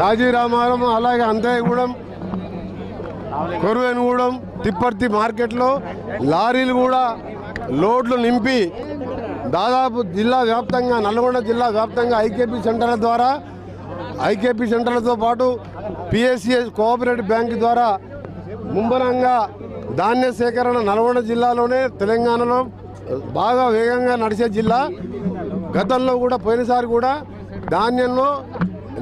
కాజీరామారం అలాగే అంతయ్యగూడెం కొరువేనుగూడెం తిప్పర్తి మార్కెట్లో లారీలు కూడా లోడ్లు నింపి దాదాపు జిల్లా వ్యాప్తంగా నల్గొండ జిల్లా వ్యాప్తంగా ఐకేపీ సెంటర్ల ద్వారా ఐకేపీ సెంటర్లతో పాటు పిఎస్సిఎస్ కోఆపరేటివ్ బ్యాంక్ ద్వారా ముమ్మరంగా ధాన్య సేకరణ నల్గొండ జిల్లాలోనే తెలంగాణలో బాగా వేగంగా నడిచే జిల్లా. గతంలో కూడా పోయినసారి కూడా ధాన్యంలో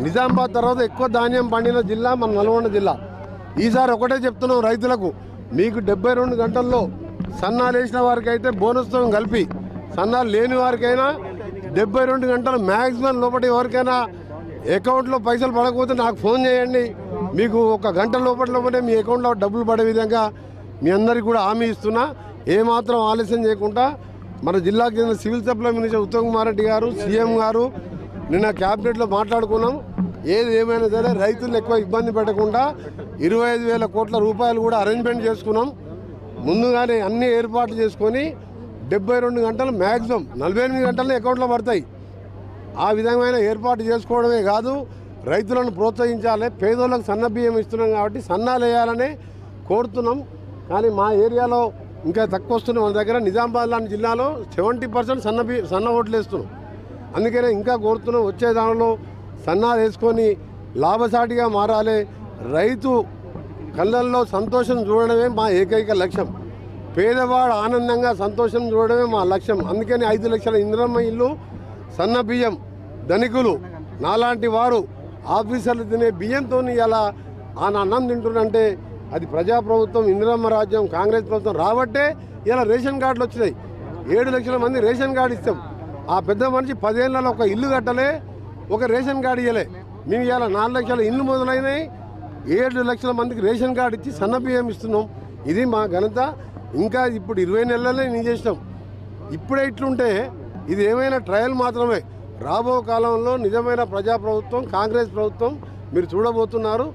నిజామాబాద్ తర్వాత ఎక్కువ ధాన్యం పండిన జిల్లా మన నల్గొండ జిల్లా. ఈసారి ఒకటే చెప్తున్నాం రైతులకు, మీకు 72 గంటల్లో సన్నాలు వేసిన వారికి అయితే బోనస్తో కలిపి, సన్నాలు లేని వారికైనా 72 గంటలు మ్యాక్సిమం లోపల ఎవరికైనా అకౌంట్లో పైసలు పడకపోతే నాకు ఫోన్ చేయండి, మీకు ఒక గంట లోపలే మీ అకౌంట్లో డబ్బులు పడే విధంగా మీ అందరికీ కూడా హామీ ఇస్తున్నా. ఏమాత్రం ఆలస్యం చేయకుండా మన జిల్లాకి చెందిన civil supply minister Uttam Kumar Reddy గారు, సీఎం గారు నిన్న క్యాబినెట్లో మాట్లాడుకున్నాం. ఏది ఏమైనా సరే రైతులు ఎక్కువ ఇబ్బంది పెట్టకుండా 25,000 కోట్ల రూపాయలు కూడా అరేంజ్మెంట్ చేసుకున్నాం. ముందుగానే అన్ని ఏర్పాట్లు చేసుకొని 72 గంటలు మ్యాక్సిమం 48 గంటలనే అకౌంట్లో పడతాయి. ఆ విధమైన ఏర్పాటు చేసుకోవడమే కాదు, రైతులను ప్రోత్సహించాలి. పేదోళ్ళకు సన్న బియ్యం ఇస్తున్నాం కాబట్టి సన్నాలు వేయాలనే కోరుతున్నాం. కానీ మా ఏరియాలో ఇంకా తక్కువ వస్తున్నాం. మన దగ్గర నిజామాబాద్ లాంటి జిల్లాలో 70% సన్న ఓట్లు వేస్తున్నాం. అందుకనే ఇంకా కోరుతున్నాం, వచ్చే దానిలో సన్నాలు వేసుకొని లాభసాటిగా మారాలి. రైతు కళ్ళల్లో సంతోషం చూడడమే మా ఏకైక లక్ష్యం. పేదవాడు ఆనందంగా సంతోషం చూడడమే మా లక్ష్యం. అందుకని 5 లక్షల ఇందిరమ్మ ఇల్లు, సన్న బియ్యం, ధనికులు నాలాంటి వారు ఆఫీసర్లు తినే బియ్యంతో ఇలా ఆయన అన్నం తింటున్నంటే అది ప్రజాప్రభుత్వం, ఇందిరమ్మ రాజ్యం, కాంగ్రెస్ ప్రభుత్వం రాబట్టే ఇలా రేషన్ కార్డులు వచ్చినాయి. 7 లక్షల మంది రేషన్ కార్డు ఇస్తాం. ఆ పెద్ద మనిషి 10 ఏళ్ళలో ఒక ఇల్లు కట్టలే, ఒక రేషన్ కార్డు ఇవ్వలే. మేము ఇలా 4 లక్షల ఇల్లు మొదలైనవి, 7 లక్షల మందికి రేషన్ కార్డు ఇచ్చి సన్న బియ్యం ఇస్తున్నాం. ఇది మా ఘనత. ఇంకా ఇప్పుడు 20 నెలలే నీ చేసినాం. ఇప్పుడే ఇట్లుంటే ఇది ఏమైనా ట్రయల్ మాత్రమే. రాబో కాలంలో నిజమైన ప్రజాప్రభుత్వం, కాంగ్రెస్ ప్రభుత్వం మీరు చూడబోతున్నారు.